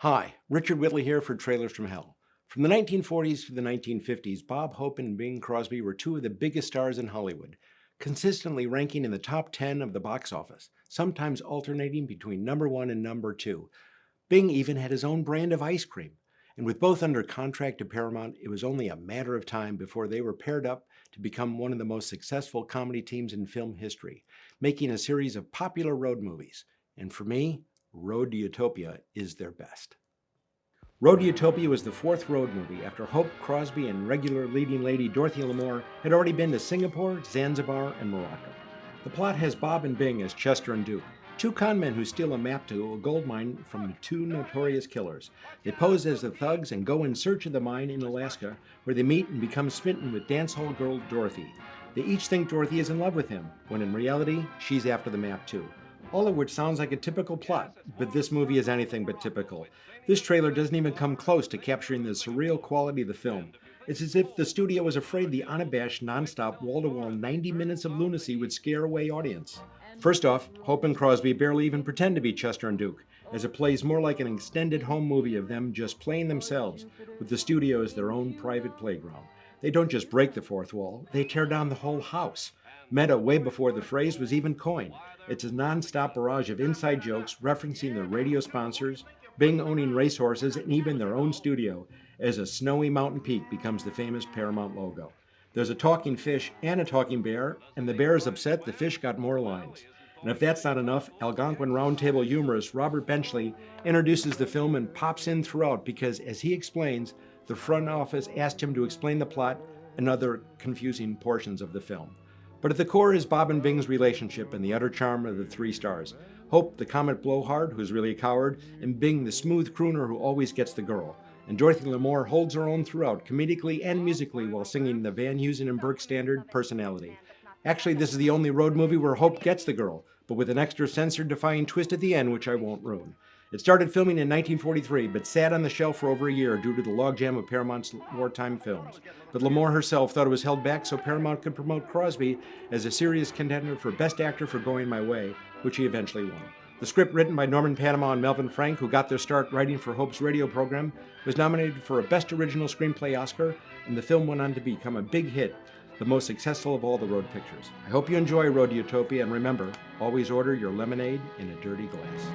Hi, Richard Whitley here for Trailers from Hell. From the 1940s to the 1950s, Bob Hope and Bing Crosby were two of the biggest stars in Hollywood, consistently ranking in the top 10 of the box office, sometimes alternating between number one and number two. Bing even had his own brand of ice cream. And with both under contract to Paramount, it was only a matter of time before they were paired up to become one of the most successful comedy teams in film history, making a series of popular road movies. And for me, Road to Utopia is their best. Road to Utopia was the fourth road movie after Hope, Crosby, and regular leading lady Dorothy Lamour had already been to Singapore, Zanzibar, and Morocco. The plot has Bob and Bing as Chester and Duke, two con men who steal a map to a gold mine from the two notorious killers. They pose as the thugs and go in search of the mine in Alaska, where they meet and become smitten with dancehall girl Dorothy. They each think Dorothy is in love with him, when in reality, she's after the map too. All of which sounds like a typical plot, but this movie is anything but typical. This trailer doesn't even come close to capturing the surreal quality of the film. It's as if the studio was afraid the unabashed, non-stop, wall-to-wall 90 minutes of lunacy would scare away audience. First off, Hope and Crosby barely even pretend to be Chester and Duke, as it plays more like an extended home movie of them just playing themselves, with the studio as their own private playground. They don't just break the fourth wall, they tear down the whole house. Meta way before the phrase was even coined. It's a non-stop barrage of inside jokes referencing their radio sponsors, Bing owning racehorses, and even their own studio, as a snowy mountain peak becomes the famous Paramount logo. There's a talking fish and a talking bear, and the bear is upset the fish got more lines. And if that's not enough, Algonquin Roundtable humorous Robert Benchley introduces the film and pops in throughout because, as he explains, the front office asked him to explain the plot and other confusing portions of the film. But at the core is Bob and Bing's relationship and the utter charm of the three stars. Hope, the comet blowhard, who's really a coward, and Bing, the smooth crooner who always gets the girl. And Dorothy Lamour holds her own throughout, comedically and musically, while singing the Van Heusen and Burke standard personality. Actually, this is the only road movie where Hope gets the girl, but with an extra censor-defying twist at the end, which I won't ruin. It started filming in 1943, but sat on the shelf for over a year due to the logjam of Paramount's wartime films. But Lamour herself thought it was held back so Paramount could promote Crosby as a serious contender for Best Actor for Going My Way, which he eventually won. The script, written by Norman Panama and Melvin Frank, who got their start writing for Hope's radio program, was nominated for a Best Original Screenplay Oscar, and the film went on to become a big hit, the most successful of all the road pictures. I hope you enjoy Road to Utopia, and remember, always order your lemonade in a dirty glass.